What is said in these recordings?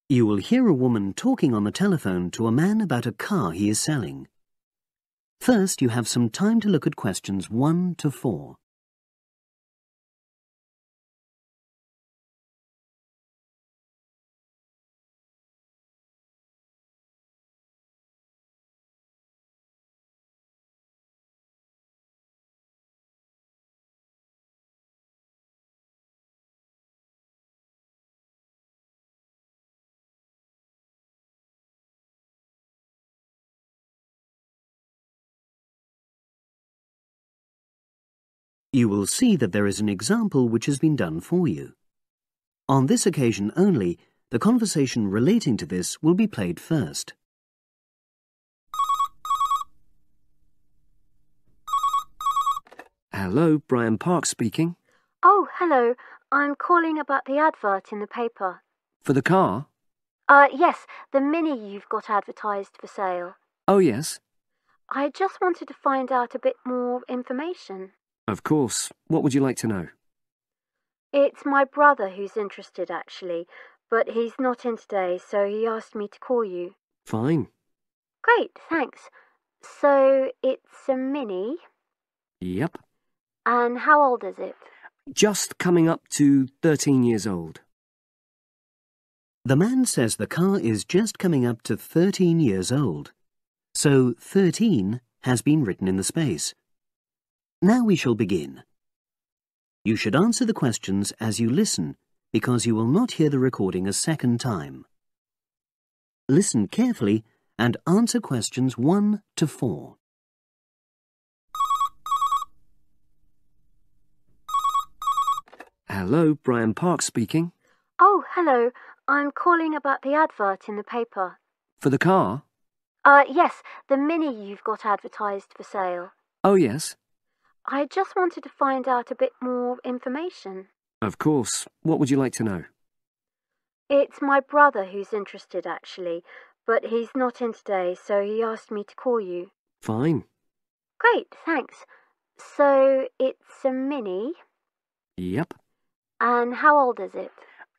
You will hear a woman talking on the telephone to a man about a car he is selling. First, you have some time to look at questions 1 to 4. You will see that there is an example which has been done for you. On this occasion only, the conversation relating to this will be played first. Hello, Brian Park speaking. Oh, hello. I'm calling about the advert in the paper. For the car? Yes, the Mini you've got advertised for sale. Oh, yes. I just wanted to find out a bit more information. Of course. What would you like to know? It's my brother who's interested, actually, but he's not in today, so he asked me to call you. Fine. Great, thanks. So, it's a Mini? Yep. And how old is it? Just coming up to 13 years old. The man says the car is just coming up to 13 years old. So 13 has been written in the space. Now we shall begin. You should answer the questions as you listen, because you will not hear the recording a second time. Listen carefully and answer questions 1 to 4. Hello, Brian Park speaking. Oh, hello. I'm calling about the advert in the paper. For the car? Yes, the Mini you've got advertised for sale. Oh, yes. I just wanted to find out a bit more information. Of course. What would you like to know? It's my brother who's interested, actually, but he's not in today, so he asked me to call you. Fine. Great, thanks. So, it's a Mini? Yep. And how old is it?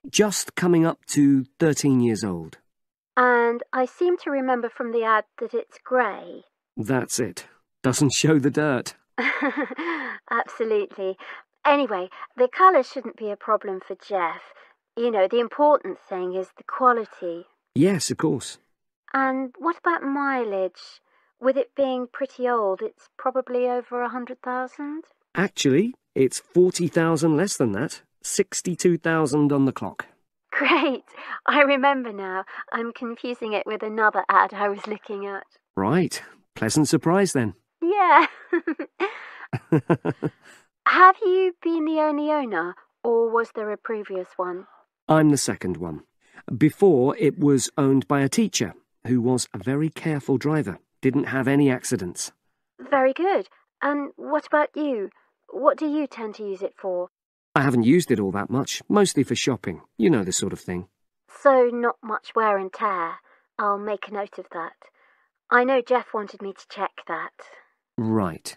Just coming up to 13 years old. And I seem to remember from the ad that it's grey. That's it. Doesn't show the dirt. Absolutely. Anyway, the colour shouldn't be a problem for Jeff. You know, the important thing is the quality. Yes, of course. And what about mileage? With it being pretty old, it's probably over 100,000? Actually, it's 40,000 less than that. 62,000 on the clock. Great. I remember now. I'm confusing it with another ad I was looking at. Right. Pleasant surprise then. Yeah. Have you been the only owner, or was there a previous one? I'm the second one. Before, it was owned by a teacher who was a very careful driver. Didn't have any accidents. Very good. And what about you? What do you tend to use it for? I haven't used it all that much, mostly for shopping. You know the sort of thing. So not much wear and tear. I'll make a note of that. I know Jeff wanted me to check that. Right.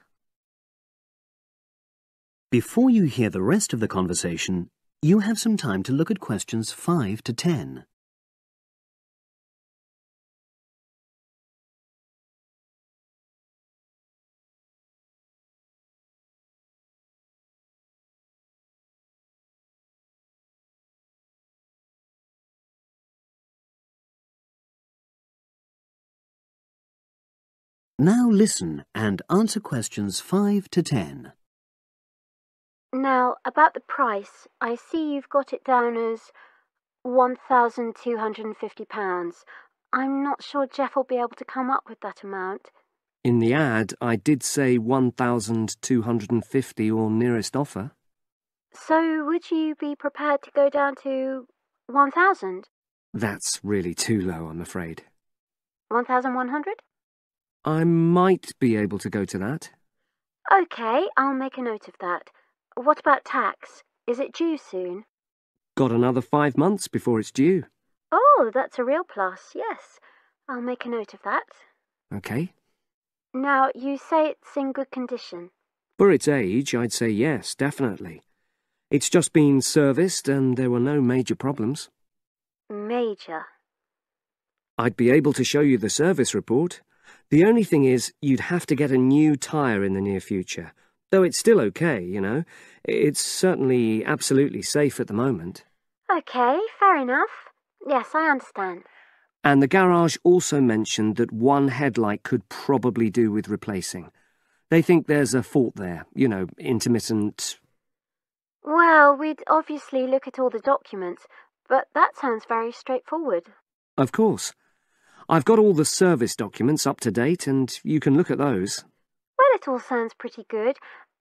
Before you hear the rest of the conversation, you have some time to look at questions 5 to 10. Now listen and answer questions 5 to 10. Now, about the price, I see you've got it down as £1,250. I'm not sure Jeff will be able to come up with that amount. In the ad, I did say 1,250 or nearest offer. So would you be prepared to go down to 1,000? That's really too low, I'm afraid. 1,100? I might be able to go to that. OK, I'll make a note of that. What about tax? Is it due soon? Got another 5 months before it's due. Oh, that's a real plus, yes. I'll make a note of that. OK. Now, you say it's in good condition. For its age, I'd say yes, definitely. It's just been serviced and there were no major problems. Major? I'd be able to show you the service report. The only thing is, you'd have to get a new tyre in the near future. Though it's still okay, you know. It's certainly absolutely safe at the moment. Okay, fair enough. Yes, I understand. And the garage also mentioned that one headlight could probably do with replacing. They think there's a fault there, you know, intermittent. Well, we'd obviously look at all the documents, but that sounds very straightforward. Of course. I've got all the service documents up to date, and you can look at those. Well, it all sounds pretty good,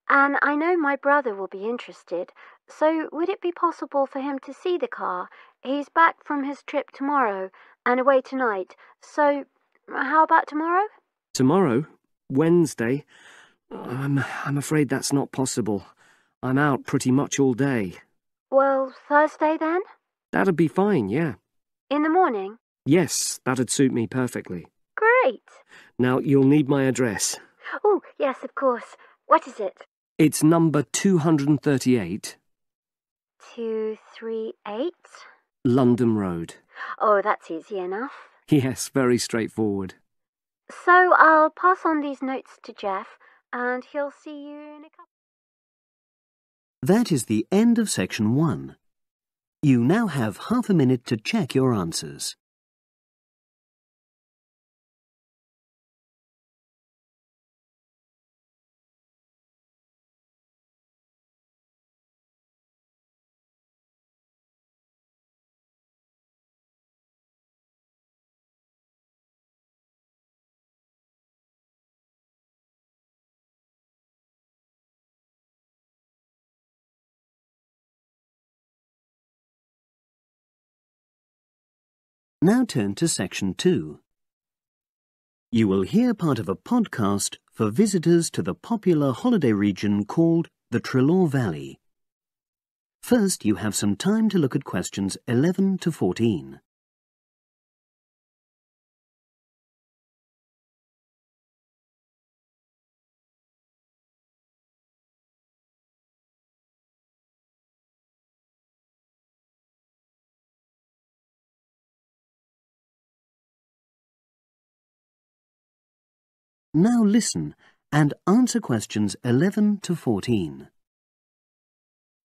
and I know my brother will be interested, so would it be possible for him to see the car? He's back from his trip tomorrow and away tonight, so how about tomorrow? Tomorrow? Wednesday? I'm afraid that's not possible. I'm out pretty much all day. Well, Thursday then? That'd be fine, yeah. In the morning? Yes, that'd suit me perfectly. Great. Now, you'll need my address. Oh, yes, of course. What is it? It's number 238. 238? London Road. Oh, that's easy enough. Yes, very straightforward. So I'll pass on these notes to Jeff, and he'll see you in a couple. That is the end of section 1. You now have half a minute to check your answers. Now turn to section 2. You will hear part of a podcast for visitors to the popular holiday region called the Trelaw Valley. First, you have some time to look at questions 11 to 14. Now listen and answer questions 11 to 14.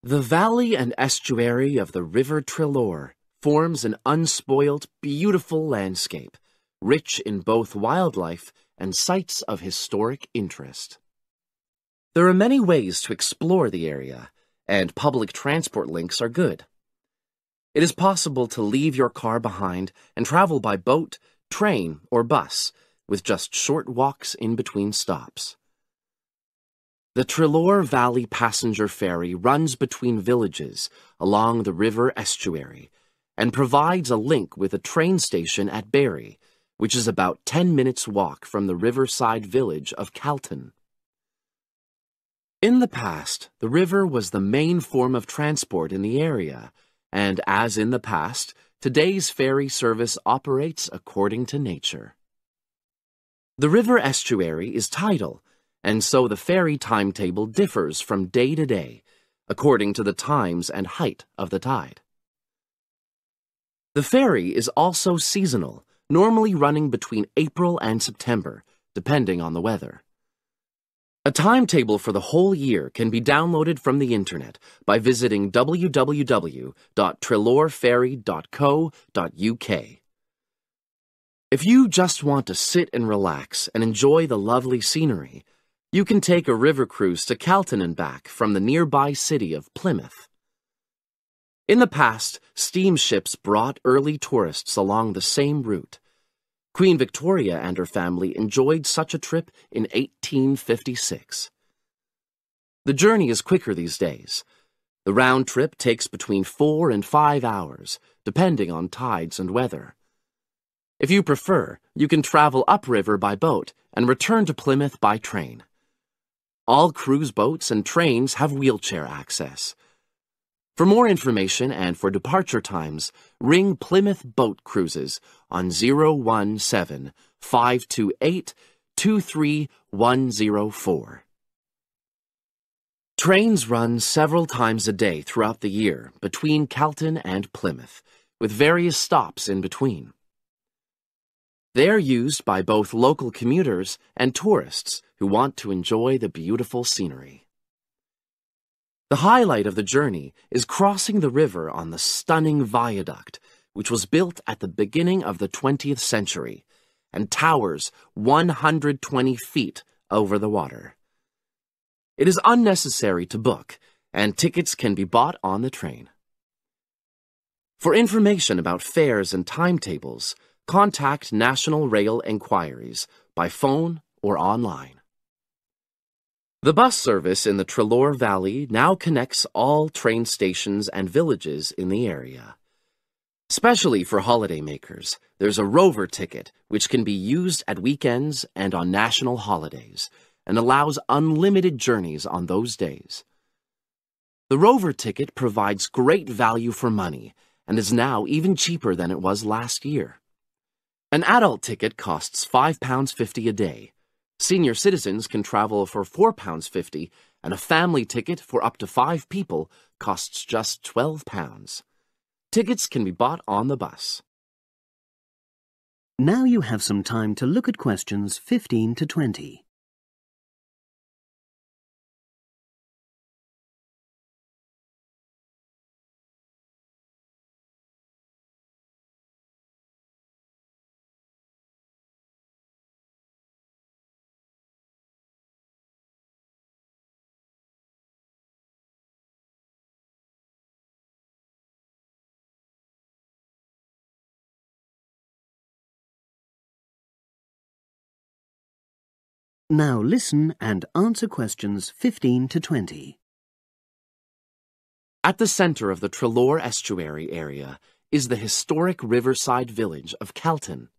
The valley and estuary of the River Trelaw forms an unspoilt, beautiful landscape, rich in both wildlife and sites of historic interest. There are many ways to explore the area, and public transport links are good. It is possible to leave your car behind and travel by boat, train, or bus, with just short walks in between stops. The Trelaw Valley Passenger Ferry runs between villages along the river estuary and provides a link with a train station at Barry, which is about 10 minutes' walk from the riverside village of Calton. In the past, the river was the main form of transport in the area, and as in the past, today's ferry service operates according to nature. The river estuary is tidal, and so the ferry timetable differs from day to day, according to the times and height of the tide. The ferry is also seasonal, normally running between April and September, depending on the weather. A timetable for the whole year can be downloaded from the internet by visiting www.trelawferry.co.uk. If you just want to sit and relax and enjoy the lovely scenery, you can take a river cruise to Calton and back from the nearby city of Plymouth. In the past, steamships brought early tourists along the same route. Queen Victoria and her family enjoyed such a trip in 1856. The journey is quicker these days. The round trip takes between 4 and 5 hours, depending on tides and weather. If you prefer, you can travel upriver by boat and return to Plymouth by train. All cruise boats and trains have wheelchair access. For more information and for departure times, ring Plymouth Boat Cruises on 017-528-23104. Trains run several times a day throughout the year between Calton and Plymouth, with various stops in between. They are used by both local commuters and tourists who want to enjoy the beautiful scenery. The highlight of the journey is crossing the river on the stunning viaduct, which was built at the beginning of the 20th century and towers 120 feet over the water. It is unnecessary to book, and tickets can be bought on the train. For information about fares and timetables, contact National Rail Enquiries by phone or online. The bus service in the Treloar Valley now connects all train stations and villages in the area. Especially for holidaymakers, there's a Rover ticket which can be used at weekends and on national holidays and allows unlimited journeys on those days. The Rover ticket provides great value for money and is now even cheaper than it was last year. An adult ticket costs £5.50 a day. Senior citizens can travel for £4.50, and a family ticket for up to 5 people costs just £12. Tickets can be bought on the bus. Now you have some time to look at questions 15 to 20. Now listen and answer questions 15 to 20. At the center of the Treloar estuary area is the historic riverside village of Calton.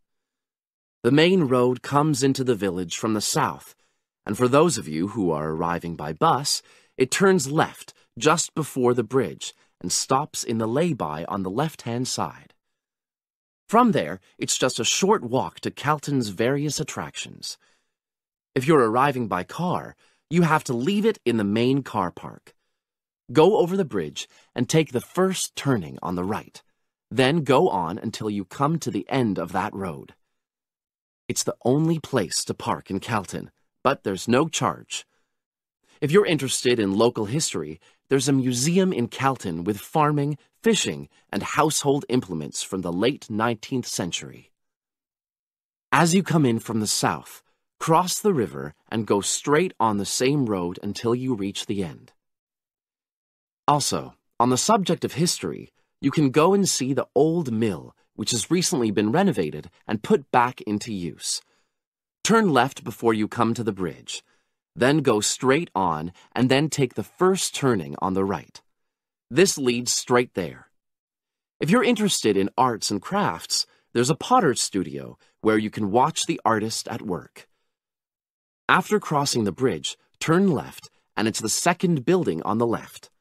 The main road comes into the village from the south, and for those of you who are arriving by bus, it turns left just before the bridge and stops in the lay-by on the left-hand side. From there, it's just a short walk to Calton's various attractions. If you're arriving by car, you have to leave it in the main car park. Go over the bridge and take the first turning on the right. Then go on until you come to the end of that road. It's the only place to park in Calton, but there's no charge. If you're interested in local history, there's a museum in Calton with farming, fishing, and household implements from the late 19th century. As you come in from the south, cross the river and go straight on the same road until you reach the end. Also, on the subject of history, you can go and see the old mill, which has recently been renovated and put back into use. Turn left before you come to the bridge. Then go straight on and then take the first turning on the right. This leads straight there. If you're interested in arts and crafts, there's a potter's studio where you can watch the artist at work. After crossing the bridge, turn left, and it's the second building on the left.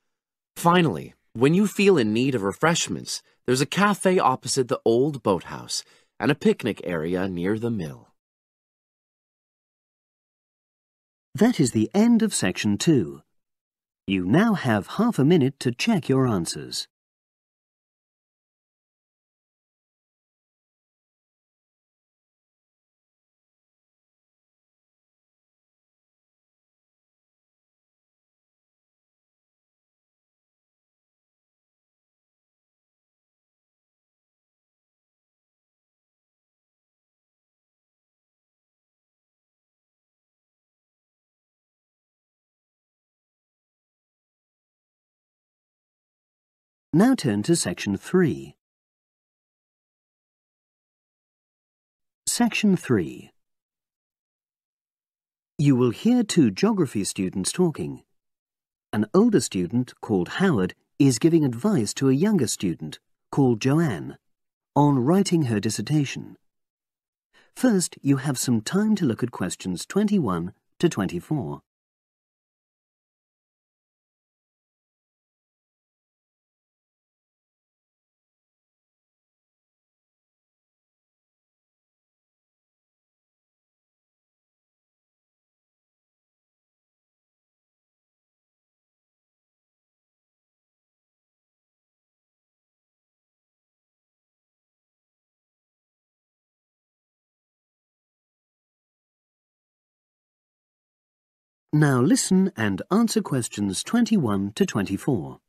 Finally, when you feel in need of refreshments, there's a cafe opposite the old boathouse and a picnic area near the mill. That is the end of section 2. You now have half a minute to check your answers. Now turn to section 3. Section 3. You will hear 2 geography students talking. An older student, called Howard, is giving advice to a younger student, called Joanne, on writing her dissertation. First, you have some time to look at questions 21 to 24. Now listen and answer questions 21 to 24.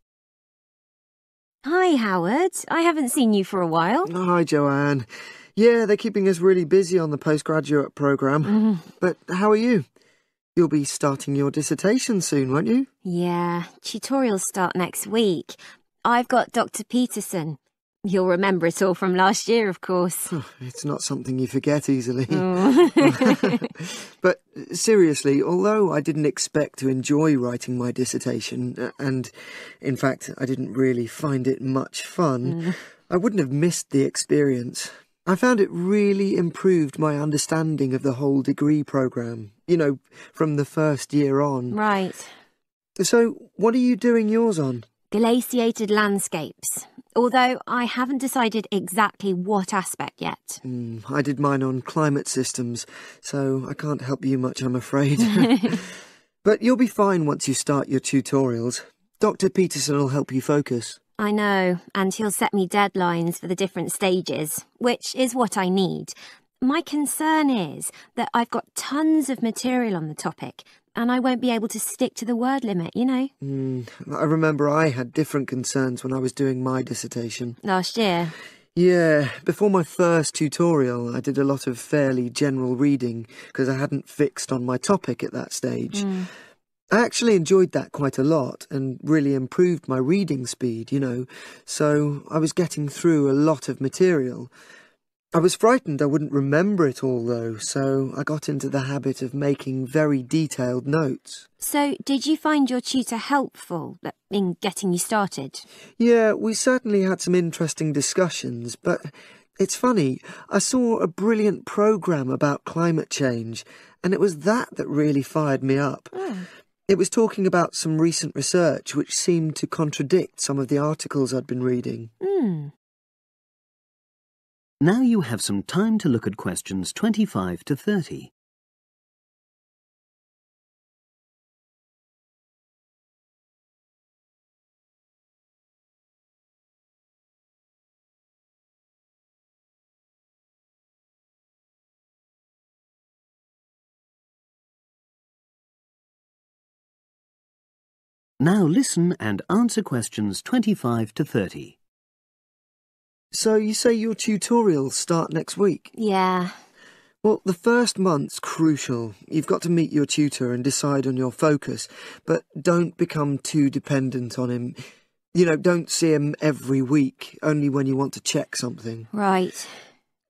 Hi, Howard. I haven't seen you for a while. Hi, Joanne. Yeah, they're keeping us really busy on the postgraduate programme. But how are you? You'll be starting your dissertation soon, won't you? Yeah, tutorials start next week. I've got Dr. Peterson. You'll remember it all from last year, of course. It's not something you forget easily. Oh. But seriously, although I didn't expect to enjoy writing my dissertation, and in fact I didn't really find it much fun, I wouldn't have missed the experience. I found it really improved my understanding of the whole degree programme, you know, from the first year on. Right. So, what are you doing yours on? Glaciated landscapes. Although I haven't decided exactly what aspect yet. I did mine on climate systems, so I can't help you much, I'm afraid. But you'll be fine once you start your tutorials. Dr. Peterson will help you focus. I know, and he'll set me deadlines for the different stages, which is what I need. My concern is that I've got tons of material on the topic, and I won't be able to stick to the word limit, you know. I remember I had different concerns when I was doing my dissertation. Last year? Yeah, before my first tutorial, I did a lot of fairly general reading because I hadn't fixed on my topic at that stage. I actually enjoyed that quite a lot and really improved my reading speed, you know, so I was getting through a lot of material. I was frightened I wouldn't remember it all, though, so I got into the habit of making very detailed notes. So, did you find your tutor helpful in getting you started? Yeah, we certainly had some interesting discussions, but it's funny, I saw a brilliant programme about climate change, and it was that really fired me up. It was talking about some recent research which seemed to contradict some of the articles I'd been reading. Now you have some time to look at questions 25 to 30. Now listen and answer questions 25 to 30. So you say your tutorials start next week? Yeah. Well, the first month's crucial. You've got to meet your tutor and decide on your focus, but don't become too dependent on him. You know, don't see him every week, only when you want to check something. Right.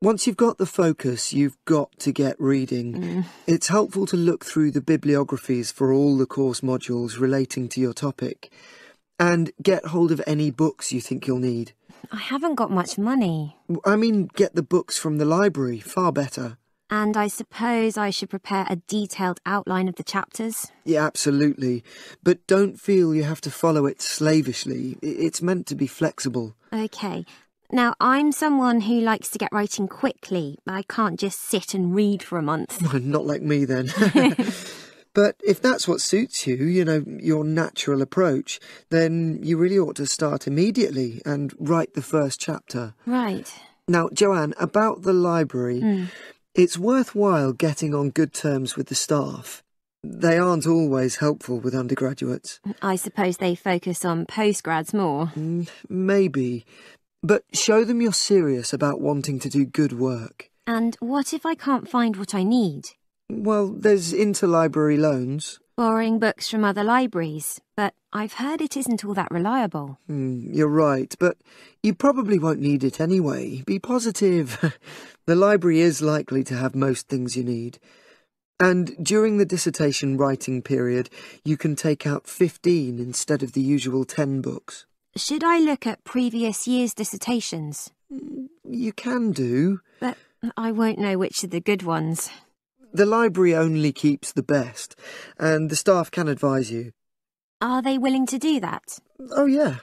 Once you've got the focus, you've got to get reading. It's helpful to look through the bibliographies for all the course modules relating to your topic, and get hold of any books you think you'll need. I haven't got much money. I mean, get the books from the library, far better. And I suppose I should prepare a detailed outline of the chapters? Yeah, absolutely. But don't feel you have to follow it slavishly. It's meant to be flexible. OK. Now, I'm someone who likes to get writing quickly. I can't just sit and read for a month. Not like me, then. But if that's what suits you, you know, your natural approach, then you really ought to start immediately and write the first chapter. Right. Now, Joanne, about the library, it's worthwhile getting on good terms with the staff. They aren't always helpful with undergraduates. I suppose they focus on postgrads more. Maybe. But show them you're serious about wanting to do good work. And what if I can't find what I need? Well, there's interlibrary loans. Borrowing books from other libraries, but I've heard it isn't all that reliable. You're right, but you probably won't need it anyway. Be positive. The library is likely to have most things you need. And during the dissertation writing period, you can take out 15 instead of the usual 10 books. Should I look at previous year's dissertations? You can do. But I won't know which are the good ones. The library only keeps the best, and the staff can advise you. Are they willing to do that? Oh, yeah.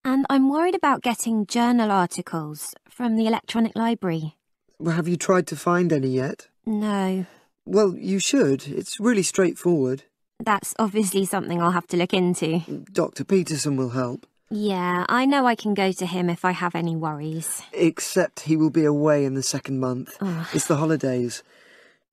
And I'm worried about getting journal articles from the electronic library. Well, have you tried to find any yet? No. Well, you should. It's really straightforward. That's obviously something I'll have to look into. Dr. Peterson will help. Yeah, I know I can go to him if I have any worries. Except he will be away in the second month. It's the holidays.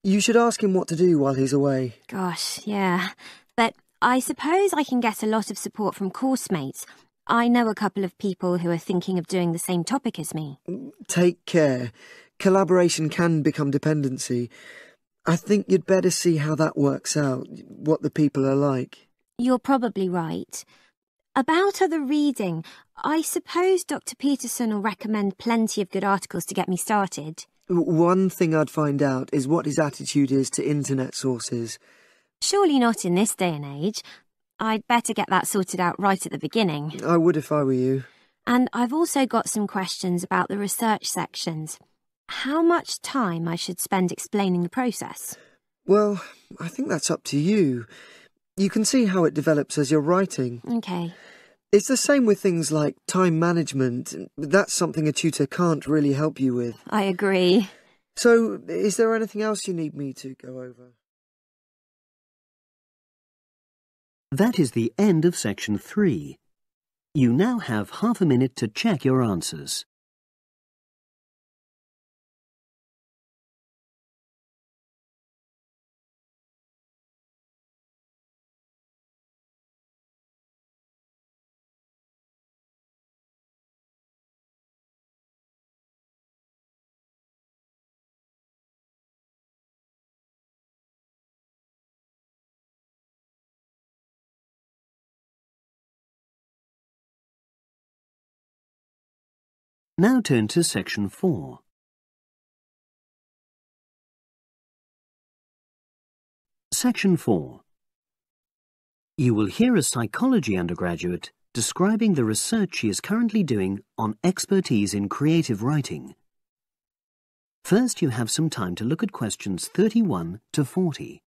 You should ask him what to do while he's away. Gosh, yeah. But I suppose I can get a lot of support from course mates. I know a couple of people who are thinking of doing the same topic as me. Take care. Collaboration can become dependency. I think you'd better see how that works out, what the people are like. You're probably right. About other reading, I suppose Dr. Peterson will recommend plenty of good articles to get me started. One thing I'd find out is what his attitude is to internet sources. Surely not in this day and age. I'd better get that sorted out right at the beginning. I would if I were you. And I've also got some questions about the research sections. How much time I should spend explaining the process? Well, I think that's up to you. You can see how it develops as you're writing. OK. It's the same with things like time management. That's something a tutor can't really help you with. I agree. So, is there anything else you need me to go over? That is the end of section 3. You now have half a minute to check your answers. Now turn to section 4. Section 4. You will hear a psychology undergraduate describing the research she is currently doing on expertise in creative writing. First, you have some time to look at questions 31 to 40.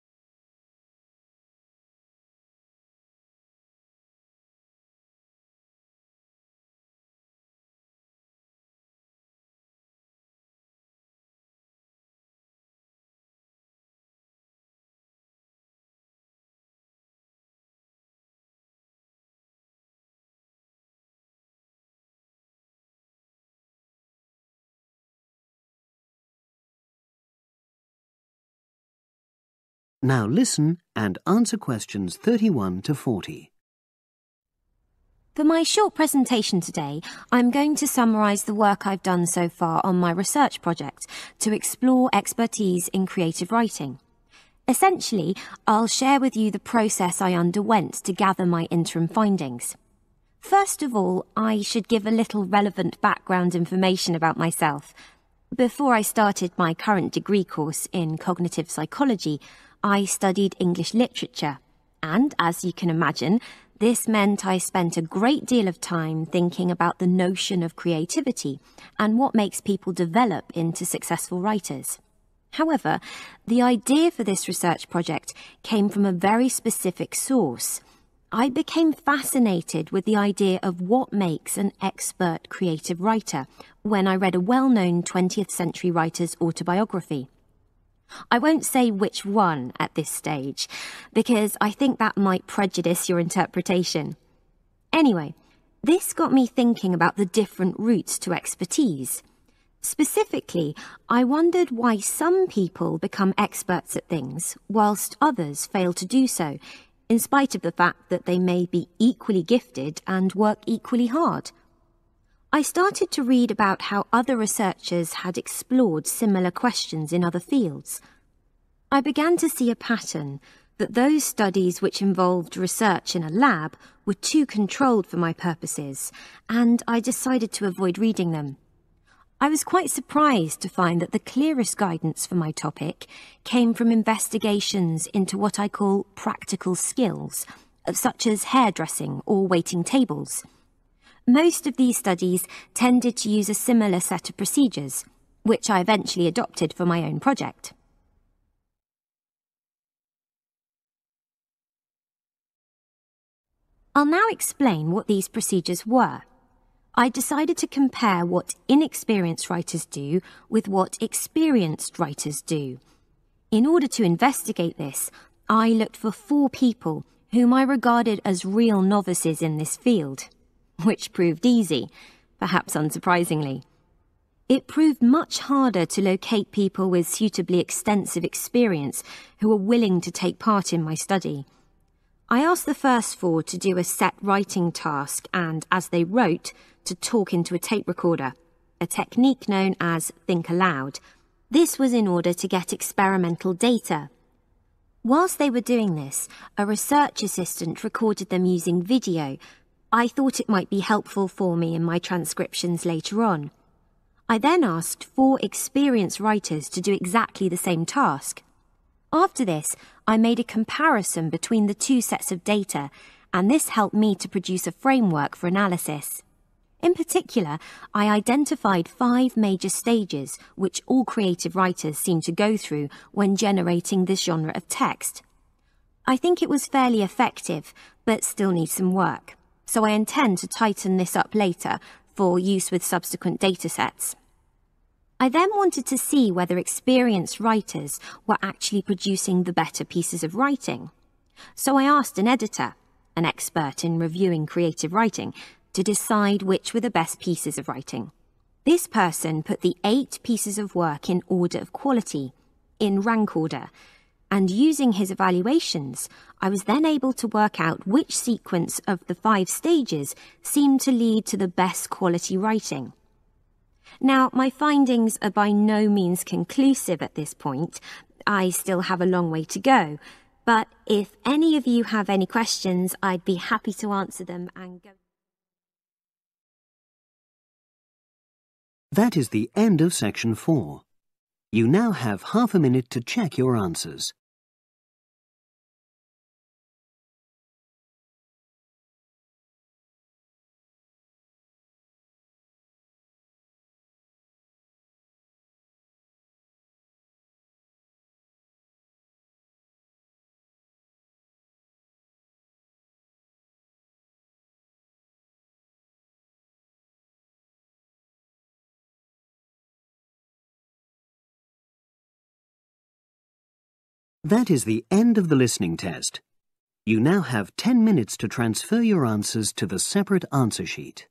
Now listen and answer questions 31 to 40. For my short presentation today, I'm going to summarise the work I've done so far on my research project to explore expertise in creative writing. Essentially, I'll share with you the process I underwent to gather my interim findings. First of all, I should give a little relevant background information about myself. Before I started my current degree course in cognitive psychology, I studied English literature, and as you can imagine, this meant I spent a great deal of time thinking about the notion of creativity and what makes people develop into successful writers. However, the idea for this research project came from a very specific source. I became fascinated with the idea of what makes an expert creative writer when I read a well-known 20th century writer's autobiography. I won't say which one at this stage, because I think that might prejudice your interpretation. Anyway, this got me thinking about the different routes to expertise. Specifically, I wondered why some people become experts at things, whilst others fail to do so, in spite of the fact that they may be equally gifted and work equally hard. I started to read about how other researchers had explored similar questions in other fields. I began to see a pattern that those studies which involved research in a lab were too controlled for my purposes, and I decided to avoid reading them. I was quite surprised to find that the clearest guidance for my topic came from investigations into what I call practical skills, such as hairdressing or waiting tables. Most of these studies tended to use a similar set of procedures, which I eventually adopted for my own project. I'll now explain what these procedures were. I decided to compare what inexperienced writers do with what experienced writers do. In order to investigate this, I looked for 4 people whom I regarded as real novices in this field, which proved easy, perhaps unsurprisingly. It proved much harder to locate people with suitably extensive experience who were willing to take part in my study. I asked the first four to do a set writing task and, as they wrote, to talk into a tape recorder, a technique known as think aloud. This was in order to get experimental data. Whilst they were doing this, a research assistant recorded them using video. I thought it might be helpful for me in my transcriptions later on. I then asked 4 experienced writers to do exactly the same task. After this, I made a comparison between the 2 sets of data, and this helped me to produce a framework for analysis. In particular, I identified 5 major stages which all creative writers seem to go through when generating this genre of text. I think it was fairly effective, but still needs some work, so I intend to tighten this up later for use with subsequent datasets. I then wanted to see whether experienced writers were actually producing the better pieces of writing. So I asked an editor, an expert in reviewing creative writing, to decide which were the best pieces of writing. This person put the 8 pieces of work in order of quality, in rank order, and using his evaluations, I was then able to work out which sequence of the 5 stages seemed to lead to the best quality writing. Now, my findings are by no means conclusive at this point. I still have a long way to go, but if any of you have any questions, I'd be happy to answer them and go. That is the end of section 4. You now have half a minute to check your answers. That is the end of the listening test. You now have 10 minutes to transfer your answers to the separate answer sheet.